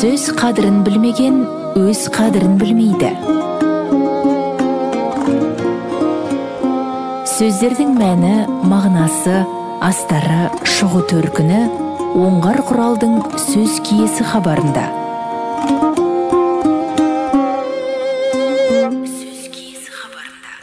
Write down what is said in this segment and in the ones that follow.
Сөз қадірін білмеген өз қадірін білмейді. Сөздердің мәні, мағынасы, астары, шығу төркіні оңғар құралдың сөз киесі хабарында. Сөз киесі хабарында.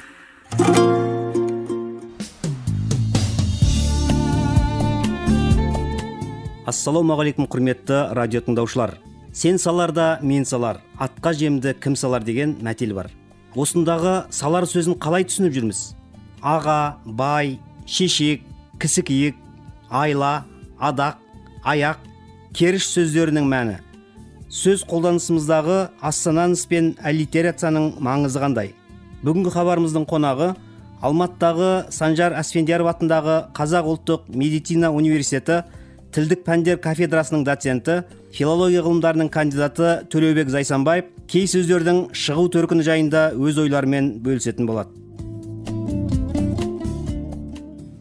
Ассалаумағалейкум, құрметті радио тыңдаушылар. Сен саларда мен салар, атқа жемді кім салар деген мәтел бар. Осындағы салар сөзін қалай түсініп жүрміз? Аға, бай, шешек, кісі киік, айла, адақ, аяқ, керіш сөздерінің мәні. Сөз қолданысымыздағы ассонанс пен аллитерацияның маңызы қандай? Бүгінгі хабарымыздың қонағы Алматыдағы Санжар Асфендияров атындағы Қазақ ұлттық медицина университеті тілдік пәндер кафедрасының доценті, филология ғылымдарының кандидаты Төлеубек Зайсанбаев кей сөздердің шығу төркіні жайында өз ойларымен бөлісетін болады.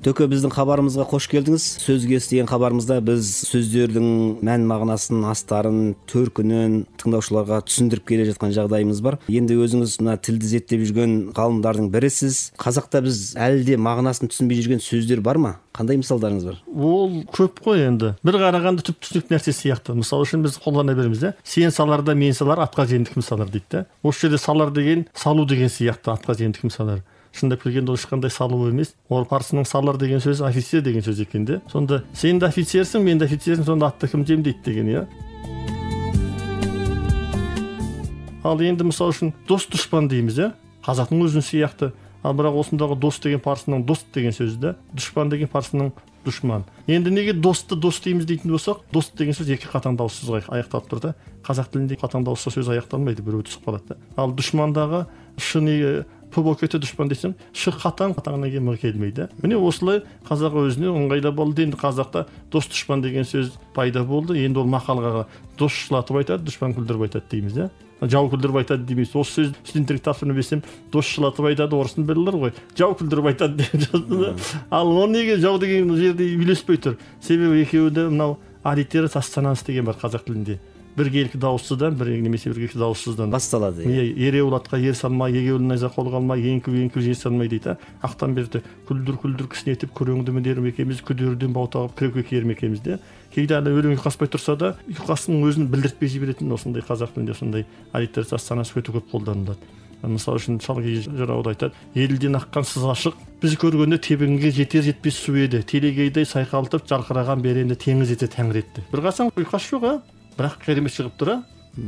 Төке, біздің хабарымызға қош келдіңіз. Сөз киесі деген хабарымызда біз сөздердің мән мағынасын, астарын, төркінін тыңдаушыларға түсіндіріп келе жатқан жағдайымыз бар. Енді өзіңіз мына тілді зерттеп жүрген ғалымдардың бірісіз. Қазақта біз әлі де мағынасын түсінбей жүрген сөздер бар ма? Қандай мысалдарыңыз бар? Ол көп қой енді. Bir қарағанда түп түсінікті нәрсе сияқты. Мысалы үшін біз қолдана береміз, сен саларда мен салар, атқа жемді кім салар дейді. Осы жерде салар деген салу деген сияқты, атқа жемді кім салар. Шындап келгенде ол ешқандай салу емес. Ол парсының салар деген сөз офицер деген сөз екен де. Сонда сен де офицерсің, мен де офицерсің, сонда атты кім жемдейді деген, иә. Ал енді мысалы үшін дос дұшпан дейміз, қазақтың өзін сияқты. Ал бірақ осындағы дос деген парсының дос деген сөзі де, дұшпан деген парсының дұшман. Енді неге досты дос дейміз дейтін болсақ, дос деген сөз екі қатаң дауыссыз аяқталып тұрды. Қазақ тілінде қатаң дауыссыз сөз аяқталмайды, біреу түсіп қалады. Ал дұшмандағы шыны пөбөкеті дұшпан десем, шы қатаңнан кейін мы келмейді. Міне осылай қазақ өзіне ыңғайлы болды. Енді қазақта дос дұшпан деген сөз пайда болды. Енді ол мақалға дос жылатып айтады, дұшпан күлдіріп айтады дейміз, жау күлдіріп айтады дейміз. Осы сөз студенттік тапсырма берсем, дос жылатып айтады, орысын білдір ғой, жау күлдіріп айтады деп жазды. Ал ол неге жау деген жерде үйлеспей тұр? Себебі екеуінде мынау аллитерация ассонанс деген бар қазақ тілінде. Біргелкі дауыссыздан, немесе біргелкі дауыссыздан басталады. Ереуіл атқа ер салмай, егеуіл найза қолға алмай, еңкіл жер салмай дейді. Ақтан берді күлдір кісінетіп, күреңді мінерім екеміз, күдерден баутағып, кіреуке керім екеміз де. Кейде әлі өлең ұйқаспай тұрса да, ұйқасының өзін білдіртпей жіберетін осындай қазақ тілінде осындай аллитерация ассонанс өте көп қолданылады. Мысалы үшін шалғи жырауда айтады: елден аққан сыз ашық, біз көргенде тебінге жетер жетпес су еді, телегейдай сайқалтып жарқыраған беренді теңіз ете тәңір етті. Bir қарасаң ұйқас жоқ, бірақ керемет шығып тұр,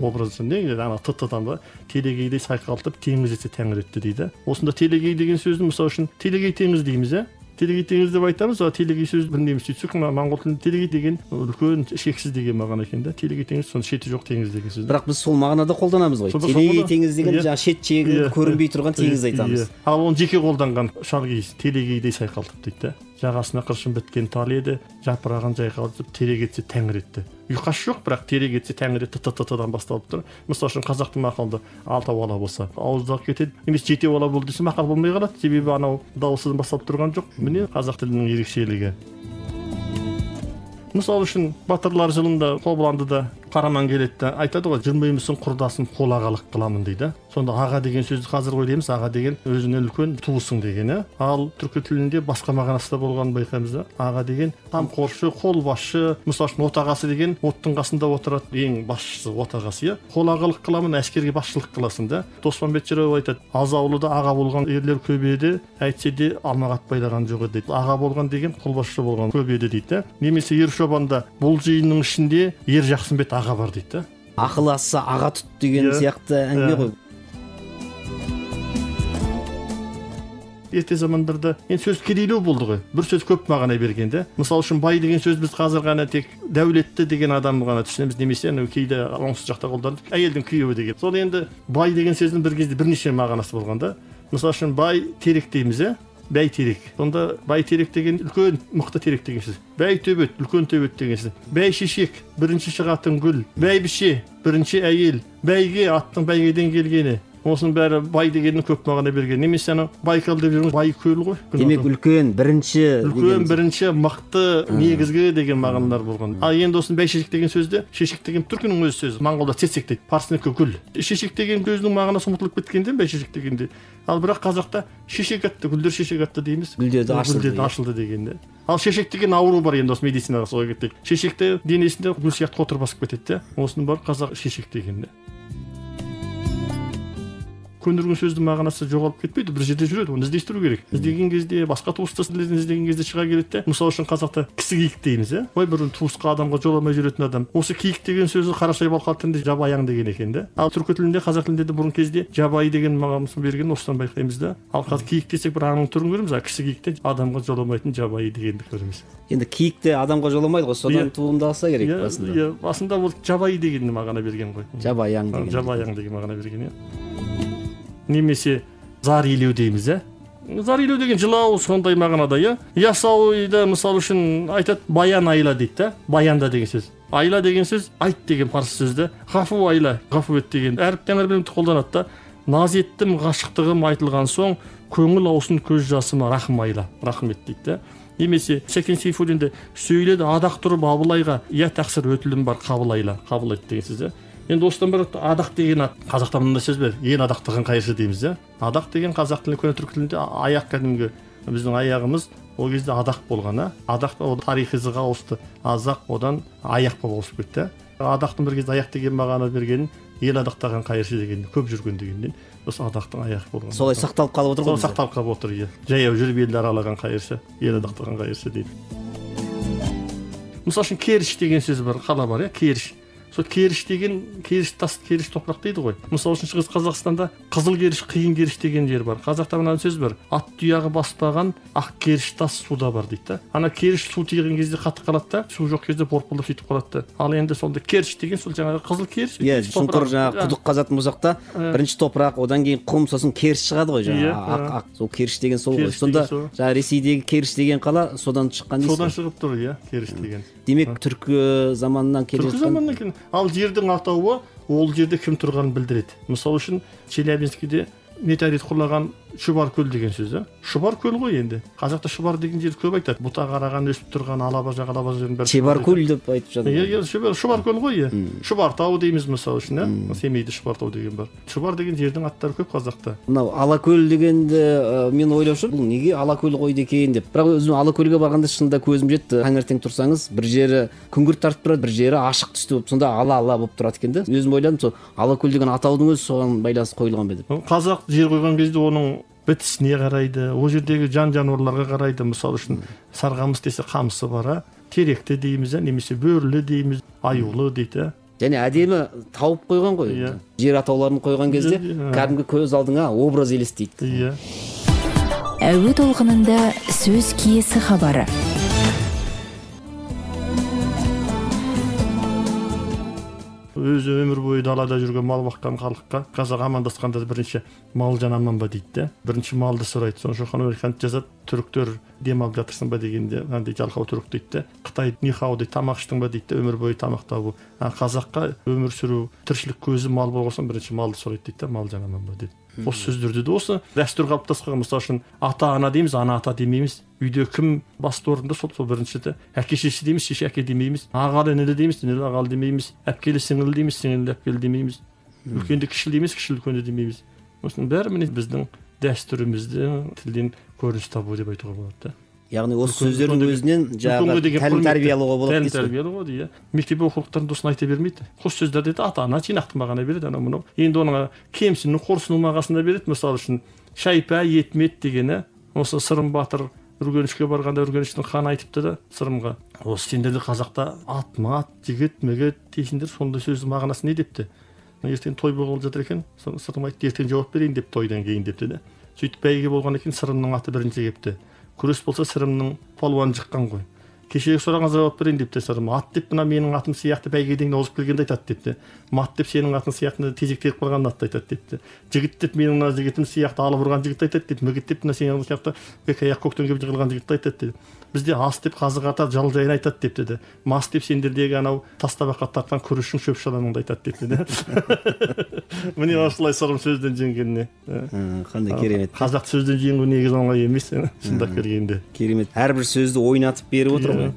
образы не, ана тұттыдан ба, телегейдей сайқалтып теңіз ете тәңір етті дейді. Осында телегей деген сөзді мысалы үшін телегей теңіз дейміз, телегей теңіз деп айтамыз, телегей сөз білмейміз сөйтсек, моңғол тілінде телегей деген үлкен шексіз деген мағына екен да. Телегей теңіз, соны шеті жоқ теңіз деген сөз. Бірақ біз сол мағынада қолданамыз ғой. Телегей теңіз деген шет шегі көрінбей тұрған теңіз айтамыз. Ал оны жеке қолданған шалғи телегейдей сайқалтып дейді. Жағасына қыршын біткен тал еді, жапырағын жайқалтып, терек етсе тәңір етті. Ұйқас жоқ, бірақ терек етсе тәңір етті т-т-т-дан басталып тұр. Мысалы үшін қазақтың мақалды алтау ала болса, ауыздағы кетеді, емес жетеу ала болды десе мақал болмай қалады, себебі анау дауысыздан басталып тұрған жоқ. Міне қазақ тілінің ерекшелігі. Мысалы үшін батырлар жылында Қобыландыда қараман келеді, айтады ғой, жүрмеймісің құрдасым қолағалық қыламын дейді. Сонда аға деген сөзді қазір ойлаймыз, аға деген өзінен үлкен туысың деген. Ал түркі тілінде басқа мағынасы да болғанын байқаймыз. Аға деген қамқоршы, қолбасшы, мысалы үшін отағасы деген оттың қасында отырады, ең басшысы отағасы. Қолағалық қыламын, әскерге басшылық қыласың да. Доспанбет жырау айтады: аз аулыда аға болған ерлер көп еді, әйтсе де алмағат байлаған жоқ еді. Аға болған деген қолбасшы болған көп еді дейді. Немесе ер шобанда бұл жиынның ішінде ер жақсымбет аға бар дейді. Ақыл асса аға тұт деген сияқты әңгіме ғой. Ерте замандарда сөз кедейлеу болды ғой. Бір сөз көп мағына бергенде. Мысалы үшін бай деген сөз біз қазір ғана тек дәулетті деген адам ғана түсінеміз, немесе кейде оңтүстік жақта қолданып әйелдің күйеуі деген. Сол енді бай деген сөздің бір кезде бірнеше мағынасы болғанда. Мысалы үшін бай терек дейміз, бәй терек. Сонда бай терек деген үлкен мықты терек деген сөз. Бәй төбет, үлкен төбет деген сөз. Бәй шешек, бірінші шығатын гүл. Бәй біше, бірінші әйел. Бәйге, аттың бәйгеден келгені. осының бәрі бай дегеннің көп мағына берген. Немесе ана Байкал деп жүрміз, бай көл ғой. Демек үлкен бірінші мықты негізгі деген мағыналар болған. Ал енді осының бәйшешек деген сөзде, шешек деген түркінің өз сөзі. Моңғолда цецек дейді, парсынікі гүл. Шешек деген сөзінің мағынасы ұмытылып кеткенде бәйшешек дегенде. Ал бірақ қазақта шешек атты, гүлдер шешек атты дейміз. Гүлдерді ашылды дегенде. Ал шешек деген ауру бар енді осы медицинаға солай кетті. Шешекте денесінде гүл сияқты қотыр басып кетеді. Осының бар қазақ шешек дегенде. Көндірген сөздің мағынасы жоғалып кетпейді, бір жерде жүреді, оны іздестіру керек. Іздеген кезде, басқа туыстасын іздеген кезде шыға келеді. Мысалы үшін қазақта кісі киік дейміз, ой бір туысқа адамға жоламай жүретін адам. Осы киік деген сөзі Қарасай Балқар тілінде жабаяң деген екен да. Ал түркі тілінде, қазақ тілінде де бұрын кезде жабайы деген мағынасын берген, осыдан байқаймыз да. Ал қазір киік десек бір аңның түрін көреміз, а кісі киікте адамға жоламайтын жабайы дегенді көреміз. Енді киік те адамға жоламайды ғой, содан туындалса керек басында. Иә, басында ол жабайы деген мағына берген ғой. Жабаяң деген мағына берген, немесе зар илеу дейміз, зар илеу деген жылау сондай мағынада, ясауида мысалы үшін айтады баян айла дейді, баянда деген сөз. Айла деген сөз айт деген парсы сөзді, ғафу айла, ғафу ет деген әріптен әрбірімді қолданады да. Наз еттім ғашықтығым айтылған соң, көңіл аусын көз жасыма рахым айла, рахым ет дейді. Немесе Шәкен Сейфуллинде сөйледі адақ тұрып абылайға, я тақсыр өтілім бар қабыл айла, қабыл ет деген сөз. Енді осыдан бір адақ деген қазақта мындай сөз бар, ен адақтаған қайыршы дейміз. Адақ деген қазақ тілінде, көне түркі тілінде аяқ, кәдімгі біздің аяғымыз ол кезде адақ болған. Адақ тарихи зыға ауысты, азақ одан аяққа ауысып кетті. Адақтың бір кезде аяқ деген мағына берген, ел адақтаған қайыршы деген, көп жүрген дегеннен осы адақтың аяқ болған. Солай сақталып қалып отыр ғой. Солай сақталып қалып отыр, жаяу жүріп елді аралаған қайыршы, ел адақтаған қайыршы дейді. Мысалы үшін керіш деген сөз бар, қала бар, керіш. Сол керіш деген, керіш тас, керіш топырақ дейді ғой. Мысалы үшін Шығыс Қазақстанда қызыл керіш, қиын керіш деген жер бар. Қазақта мына сөз бар, ат тұяғы баспаған ақ керіш тас суда бар дейді. Ана керіш су тиген кезде қатып қалады да, су жоқ кезде борпылдап сөйтіп қалады. Ал енді сонда керіш деген сол жаңағы қызыл керіш. Шұңқыр жаңағы құдық қазатын болсақ та, бірінші топырақ, одан кейін құм, сосын керіш шығады ғой жаңағы ақ. Сол керіш деген сол ғой. Сонда жаңағы Ресейдегі керіш деген қала содан шыққан дейсіз. Содан шығып тұр, керіш деген. Демек түркі заманынан келе жатқан. Ал жердің атауы ол жерде кім тұрғанын білдіреді. Мысалы үшін Челябинскіде метеорит құлаған Шұбаркөл деген сөз. Шұбаркөл ғой енді. Қазақта Шұбар деген жерді көп айтады. Бұта қараған, өсіп тұрған алаба жердің бәрі. Шұбаркөл деп айтып жатыр. Шұбаркөл ғой. Шұбартау дейміз мысалы үшін, Семейде Шұбартау деген бар. Шұбар деген жердің аттары көп қазақта. Мынау Алакөл дегенді мен ойлап жүрмін, бұл неге Алакөл қойды екен деп. Бірақ өзім Алакөлге барғанда шынында көзім жетті. Таңертең тұрсаңыз, бір жері күңгірт тартып тұрады, бір жері ашық түсті болып, сонда ала болып тұрады екен де. Өзім ойладым, сол Алакөл деген атаудың өзі соған байланысты қойылған ба деп. Қазақ жер қойған кезде оның бітісіне қарайды, ол жердегі жан-жануарларға қарайды. Мысалы үшін сарғамыс десе қамысы бар, теректі дейміз, немесе бөрілі дейміз, аюлы дейді. Және әдемі тауып қойған ғой. Жер атауларын қойған кезде кәдімгі көз алдыңа образ елестейді. Әуе толқынында сөз киесі хабары. Өзі өмір бойы далада жүрген мал баққан халыққа қазақ амандасқанда бірінші мал жан аман ба дейді. Бірінші малды сұрайды. Соны Шоқан Уәлиханов жазады, түріктер демалып жатырсың ба дегенде, андай жалқау түрік дейді. Қытай нихау дейді, тамақ іштің ба дейді, өмір бойы тамақ табу. Қазаққа өмір сүру, тіршілік көзі мал болған бірінші малды сұрайды дейді, мал жан аман ба дейді. Осы сөздерде де осы дәстүр қалыптасқан. Мысалы үшін ата ана дейміз, ана ата демейміз. Үйде кім басты орында, сол біріншіде. Әке шеше дейміз, шеше әке демейміз. Ағалы інілі дейміз, інілі ағалы демейміз. Әпкелі сіңілі дейміз, сіңілі әпкелі демейміз. Үлкенді кішілі дейміз, кішілі үлкенді демейміз. Осының бәрі міне біздің дәстүріміздің тілден көрініс табу деп айтуға болады. Яғни осы сөздердің өзінен жаңағы тәлім тәрбие алуға болады дейсіз. Тәлім тәрбие алуға дейді. Мектеп оқулықтарында осыны айта бермейді. Қос сөздер дейді, ата ана жинақтың мағына береді, анау мынау. Енді оның кемсіннің қорсының мағасында береді. Мысалы үшін шайпа етмет дегені, осы Сырым батыр Үргенішке барғанда Үргеніштің ханы айтыпты да Сырымға, осы сендерді қазақта ат мат жігіт мегет дейсіңдер, сондай сөздің мағынасы не депті. Ертең той болғалы жатыр екен, Сырым айтты, ертең жауап берейін деп тойдан кейін депті де. Сөйтіп бәйге болған екен, Сырымның аты бірінші кепті. Күрес болса Сырымның палуаны жыққан ғой. Кешегі сұрағыңызға жауап берейін депті Сырым. Ат деп мына менің атым сияқты бәйгеден озып келгенде айтады депті. Мат деп сенің атың сияқты тезек теріп қалған атты айтады депті. Жігіт деп менің жігітім сияқты алып ұрған жігіт айтады депті. Мігіт деп мына сенің сияқты бек аяқ көктен кеп жығылған жігітті айтады депті. Бізде ас деп қазық атады, жалжайын айтады депті де. Мас деп сендердегі анау тастабаққа тартқан күрішің шөп шаламыңды айтады депті де. Міне осылай сырым сөзден жеңгеніне. Қандай керемет. Қазақ сөзден жеңу негізі оңай емес, шындап келгенде. Керемет. Әрбір сөзді ойнатып беріп отыр ғой.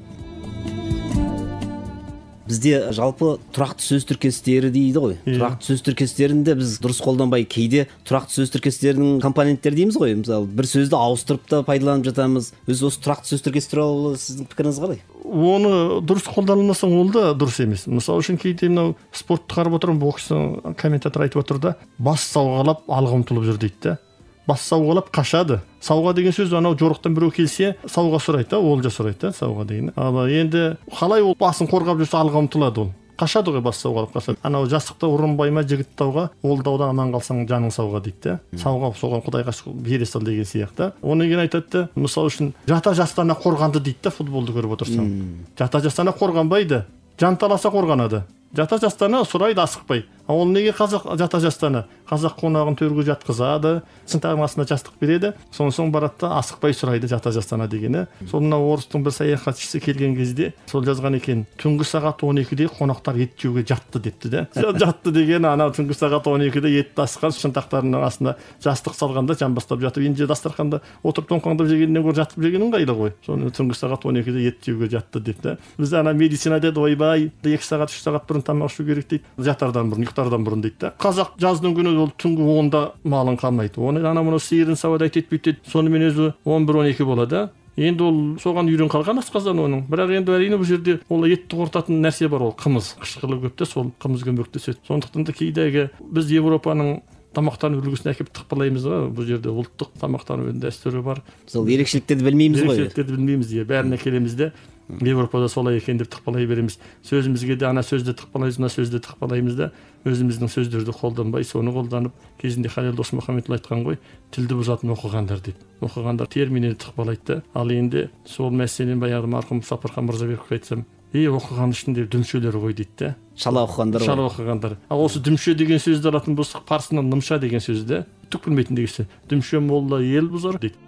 Бізде жалпы тұрақты сөз тіркестері дейді ғой. Тұрақты сөз тіркестерінде біз дұрыс қолданбай, кейде тұрақты сөз тіркестерінің компоненттері дейміз ғой. Мысалы, бір сөзді ауыстырып та пайдаланып жатамыз. Осы тұрақты сөз тіркестері туралы сіздің пікіріңіз қалай? Оны дұрыс қолданылмасаң ол да дұрыс емес. Мысалы үшін кейде мынау спортты қарап отырмын, бокстың комментатор айтып отыр да, бас сауғалап алға ұмтылып жүр дейді да. Бас сауғалап қашады. Сауға деген сөз анау жорықтан біреу келсе, сауға сұрайды, олжа сұрайды, сауға деген. Ал енді қалай ол басын қорғап жүрсе алға ұмтылады ол. Қашады ғой, бас сауғалап қашады. Анау жастықта ұрынбай ма жігіт тауға, ол даудан аман қалсаң жаның сауға дейді. Сауға соған Құдайға бере сал деген сияқты. Оны кейін айтады, мысалы үшін жата жастана қорғанды дейді, футболды көріп отырсаң. Жата жастана қорғанбайды, жанталаса қорғанады. Жата жастана сұрайды асықпай. Ол неге жата жастана? Қазақ қонағын төрге жатқызады, сынтағының астына жастық береді, соң барады асықпай сұрайды жата жастана дегені. Сол мына орыстың бір саяхатшысы келген кезде сол жазған екен, түнгі сағат 12-де қонақтар ет жеуге жатты депті де. Жатты деген анау түнгі сағат 12-де етті асқан шынтақтарының астына жастық салғанда жамбастап жатып, енді дастарханда отырып тоңқаңдап жегеннен гөрі жатып жеген ыңғайлы ғой. Соны түнгі сағат 12-де ет жеуге жатты депті. Біз ана медицина деді, ойбай, 2 сағат 3 сағат бұрын тамақ ішу керек дейді. Жатардан бұрын, ұйықтардан бұрын дейді. Қазақ жаздың күні ол түнгі 10-да малын қалмайды. Оны ана мұны сиырын сауада айтып, сонымен өзі 11-12 болады. Енді ол соған үйрен қалған асқазан оның. Бірақ енді әрине бұл жерде ол етті қорытатын нәрсе бар, ол қымыз. Қышқылы көп те сол қымыз көмектеседі. Сондықтан да кейдегі біз Европаның тамақтану үлгісін әкеп тықпалаймыз ғой. Бұл жерде ұлттық тамақтану дәстүрі бар. Сол ерекшеліктерді білмейміз ғой. Ерекшеліктерді білмейміз де. Бәріне келеміз де. Европада солай екен деп тықпалай береміз. Сөзімізге де ана сөзді тықпалаймыз, мына сөзді тықпалаймыз да, өзіміздің сөздерді қолданбай, соны қолданып, кезінде Халел Досмұхамедұлы айтқан ғой, тілді бұзатын оқығандар деп. Оқығандар терминді тықпалайды. Ал енді сол мәселен баяғы марқұм Сапархан Мырзабековке айтсам, оқыған ішінде дүмшелер ғой дейді. Шала оқығандар. Шала оқығандар. Ал осы дүмше деген сөзді алатын болсақ, парсынан нымша деген сөзді, түк білмейтін деген сөз. Дүмше молла ел бұзар дейді.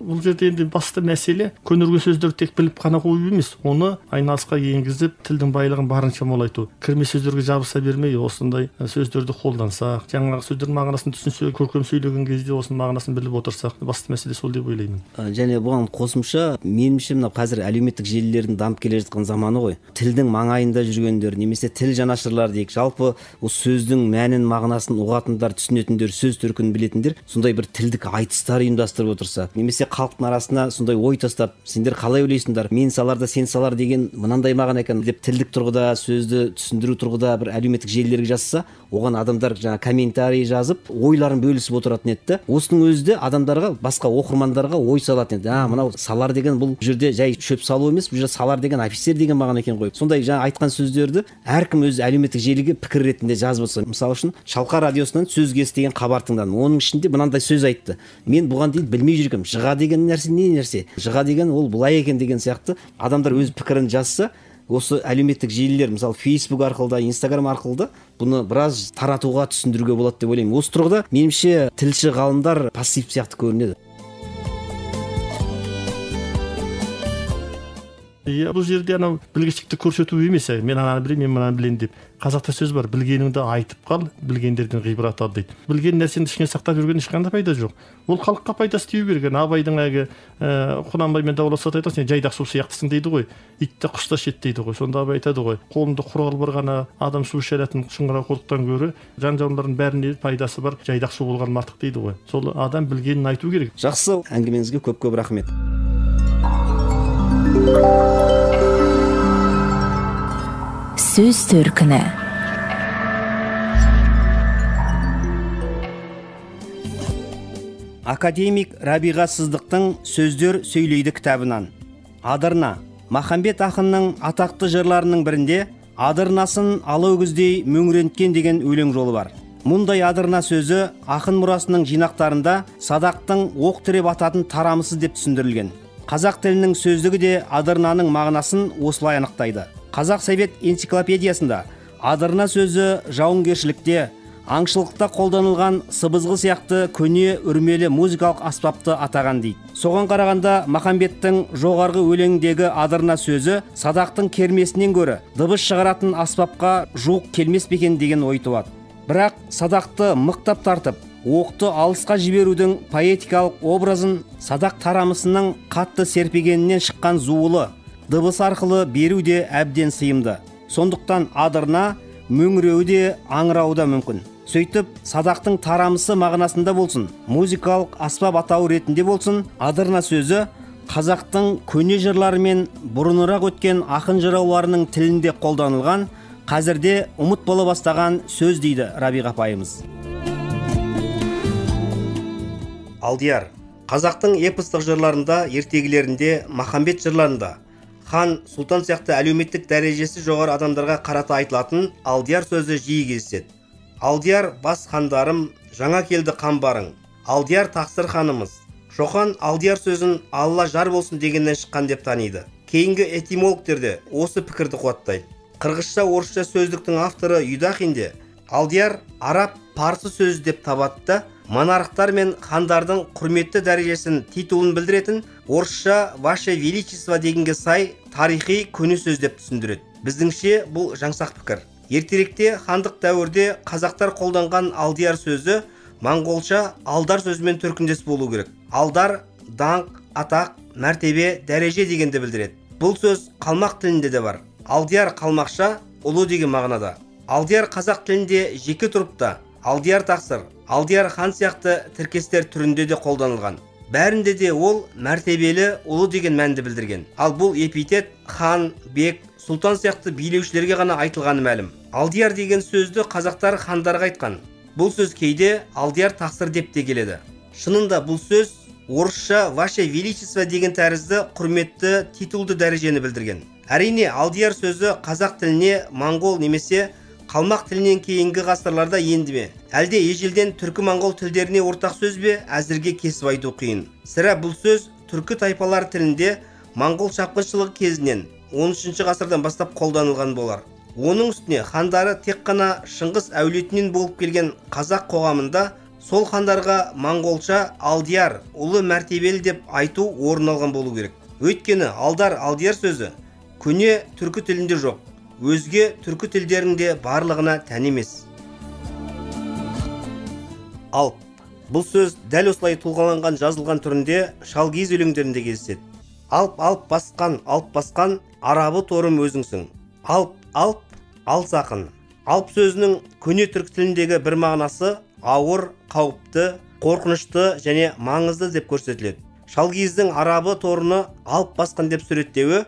Бұл жерде енді басты мәселе көнерген сөздерді тек біліп қана қою емес, оны айналысқа енгізіп, тілдің байлығын барынша молайту. Кірме сөздерге жабыса бермей, осындай сөздерді қолдансақ, жаңағы сөздердің мағынасын түсінсек, көркем сөйлеген кезде осының мағынасын біліп отырсақ, басты мәселе сол деп ойлаймын. Және бұған қосымша, меніңше мына қазір әлеуметтік желілердің дамып келе жатқан заманы ғой. Тілдің маңайында жүргендер, немесе тіл жанашырлар дейік, жалпы осы сөздің мәнін, мағынасын ұғатындар, түсінетіндер, сөз төркінін білетіндер, сондай бір тілдік айтыстар ұйымдастырып отырса, немесе халықтың арасына сондай ой тастап, сендер қалай ойлайсыңдар, мен саларда сен салар деген мынандай мағына екен деп тілдік тұрғыда, сөзді түсіндіру тұрғыда бір әлеуметтік желілерге жазса, оған адамдар жаңа комментарий жазып, ойларын бөлісіп отыратын еді. Осының өзі де адамдарға, басқа оқырмандарға ой салатын еді. Мынау салар деген бұл жерде жай шөп салу емес, бұл жерде салар деген офицер деген мағына екен ғой. Сондай жаңа айтқан сөздерді әркім өз әлеуметтік желіге пікір ретінде жазып отырса, мысалы үшін Шалқар радиосынан сөз естіген хабар тыңдадым. Оның ішінде мынандай сөз айтты. Мен бұған дейін білмей жүргем. Жыға деген нәрсе не нәрсе? Жыға деген ол былай екен деген сияқты адамдар өз пікірін жазса, осы әлеуметтік желілер, мысалы Facebook арқылы да, Instagram арқылы да бұны біраз таратуға, түсіндіруге болады деп ойлаймын. Осы тұрғыда меніңше тілші ғалымдар пассив сияқты көрінеді. Бұл жерде анау білгіштікті көрсету емес, мен ананы білемін, мен мынаны білемін деп. Қазақта сөз бар, білгеніңді айтып қал, білгендерден ғибрат ал дейді. Білген нәрсені ішіне сақтап жүрген ешқандай пайда жоқ. Ол халыққа пайдасы тию керек. Абайдың әлгі Құнанбаймен дауласады, айтады, сен жайдақ су сияқтысың дейді ғой. Итті құста шет дейді ғой. Сонда Абай айтады ғой, қолында құрал бар ғана адам су іше алатын шыңғырау қорықтан гөрі жан-жануарлардың бәріне пайдасы бар жайдақ су болған артық дейді ғой. Сол адам білгенін айту керек. Жақсы, әңгімеңізге көп-көп рахмет. Сөз төркіні. Академик Рабиға Сыздықтың Сөздер сөйлейді кітабынан. Адырна. Махамбет ақынның атақты жырларының бірінде адырнасын ала өгіздей мөңіренткен деген өлең жолы бар. Мұндай адырна сөзі ақын мұрасының жинақтарында садақтың оқ тіреп ататын тарамысы деп түсіндірілген. Қазақ тілінің сөздігі де адырнаның мағынасын осылай анықтайды. Қазақ Совет энциклопедиясында адырна сөзі жауынгершілікте, аңшылықта қолданылған сыбызғы сияқты көне үрмелі музыкалық аспапты атаған дейді. Соған қарағанда Махамбеттің жоғарғы өлеңдегі адырна сөзі садақтың кермесінен гөрі дыбыс шығаратын аспапқа жуық келмес пе екен деген ой туады. Бірақ садақты мықтап тартып, оқты алысқа жіберудің поэтикалық образын садақ тарамысының қатты серпегенінен шыққан зуылы дыбыс арқылы беру де әбден сыйымды. Сондықтан адырна мөңіреуі де аңырауы да мүмкін. Сөйтіп, садақтың тарамысы мағынасында болсын, музыкалық аспап атау ретінде болсын, адырна сөзі қазақтың көне жырлары мен бұрынырақ өткен ақын жырауларының тілінде қолданылған, қазірде ұмыт бола бастаған сөз дейді Рабиға апайымыз. Алдияр қазақтың эпостық жырларында, ертегілерінде, Махамбет жырларында хан, сұлтан сияқты әлеуметтік дәрежесі жоғары адамдарға қарата айтылатын алдияр сөзі жиі кездеседі. Алдияр бас хандарым, жаңа келді қамбарың. Алдияр тақсыр ханымыз. Шоқан алдияр сөзін Алла жар болсын дегеннен шыққан деп таниды. Кейінгі этимологтер де осы пікірді қуаттайды. Қырғызша, орысша сөздіктің авторы Юдахин де алдияр араб парсы сөзі деп табатты. Монархтар мен хандардың құрметті дәрежесін, титулын білдіретін орысша Ваше Величество дегенге сай тарихи көне сөз деп түсіндіреді. Біздіңше бұл жаңсақ пікір. Ертеректе хандық дәуірде қазақтар қолданған алдияр сөзі моңғолша алдар сөзімен түркіндес болу керек. Алдар даңқ, атақ, мәртебе, дәреже дегенді білдіреді. Бұл сөз қалмақ тілінде де бар. Алдияр қалмақша ұлы деген мағынада. Алдияр қазақ тілінде жеке тұрыпта алдияр тақсыр, алдияр хан сияқты тіркестер түрінде де қолданылған. Бәрінде де ол мәртебелі ұлы деген мәнді білдірген. Ал бұл эпитет хан, бек, сұлтан сияқты билеушілерге ғана айтылғаны мәлім. Алдияр деген сөзді қазақтар хандарға айтқан. Бұл сөз кейде алдияр тақсыр деп те келеді. Шынында бұл сөз орысша Ваше Величество деген тәрізді құрметті титулды дәрежені білдірген. Әрине, алдияр сөзі қазақ тіліне моңғол немесе қалмақ тілінен кейінгі ғасырларда енді ме? Әлде ежелден түркі-моңғол тілдеріне ортақ сөз бе? Әзірге кесіп айту қиын. Сірә бұл сөз түркі тайпалар тілінде моңғол шапқыншылығы кезінен 13 ғасырдан бастап қолданылған болар. Оның үстіне хандары тек қана Шыңғыс әулетінен болып келген қазақ қоғамында сол хандарға моңғолша алдияр, ұлы мәртебелі деп айту орын алған болу керек. Өйткені алдар, алдияр сөзі көне түркі тілінде жоқ. Өзге түркі тілдерінде барлығына тән емес. Алп. Бұл сөз дәл осылай тұлғаланған жазылған түрінде шалгиіз өлеңдерінде кездеседі. Алп басқан, арабы торым өзіңсің. Алп, алсақын. Алп сөзінің көне түркі тіліндегі бір мағынасы ауыр, қауіпті, қорқынышты және маңызды деп көрсетіледі. Шалгиіздің арабы торыны алп басқан деп суреттеуі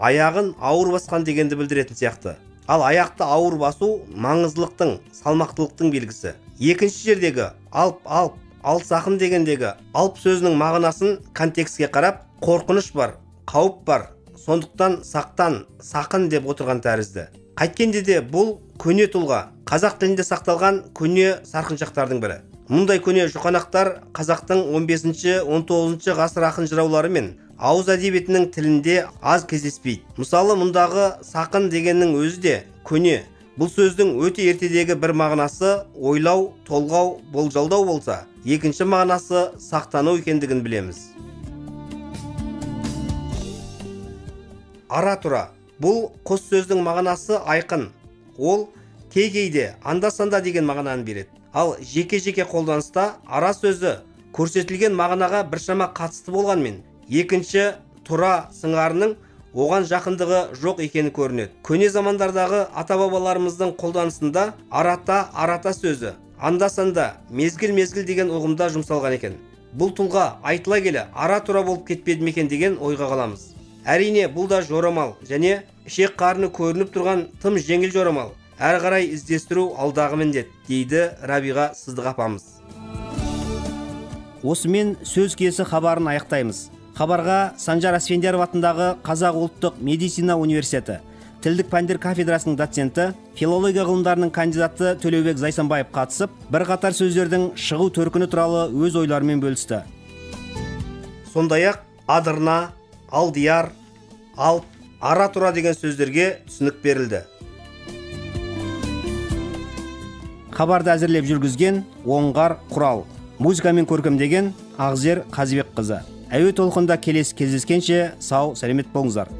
аяғын ауыр басқан дегенді білдіретін сияқты. Ал аяқты ауыр басу маңыздылықтың, салмақтылықтың белгісі. Екінші жердегі алсақын дегендегі алп сөзінің мағынасын контекстке қарап, қорқыныш бар, қауіп бар, сондықтан сақтан, сақын деп отырған тәрізді. Қайткенде де бұл көне тұлға, қазақ тілінде сақталған көне сарқыншақтардың бірі. Мұндай көне жұқанақтар қазақтың 15-19 ғасыр ақын жыраулары мен ауыз әдебиетінің тілінде аз кездеспейді. Мысалы, мұндағы сақын дегеннің өзі де көне. Бұл сөздің өте ертедегі бір мағынасы ойлау, толғау, болжалдау болса, екінші мағынасы сақтану екендігін білеміз. Ара тұра. Бұл қос сөздің мағынасы айқын. Ол кейде анда-санда деген мағынаны береді. Ал жеке-жеке қолданыста ара сөзі көрсетілген мағынаға біршама қатысты болғанмен, екінші тұра сыңарының оған жақындығы жоқ екені көрінеді. Көне замандардағы ата-бабаларымыздың қолданысында арата сөзі анда-санда, мезгіл деген ұғымда жұмсалған екен. Бұл тұлға айтыла келе ара-тұра болып кетпеді ме екен деген ойға қаламыз. Әрине, бұл да жорамал және ішек қарны көрініп тұрған тым жеңіл жорамал. Әрі қарай іздестіру алдағы міндет, дейді Рабиға Сыздық апамыз. Осымен сөз киесі хабарын аяқтаймыз. Хабарға Санжар Асфендияров атындағы Қазақ ұлттық медицина университеті, тілдік пәндер кафедрасының доценті, филология ғылымдарының кандидаты Төлеубек Зайсанбаев қатысып, бірқатар сөздердің шығу төркіні туралы өз ойларымен бөлісті. Сондай-ақ адырна, алдияр, алп, ара-тұра деген сөздерге түсінік берілді. хабарды әзірлеп жүргізген Оңғар Құрал, музыкамен көркемдеген Ақзер Қазыбек қызы. Әуе толқында келесі кездескенше сау, сәлемет болыңыздар.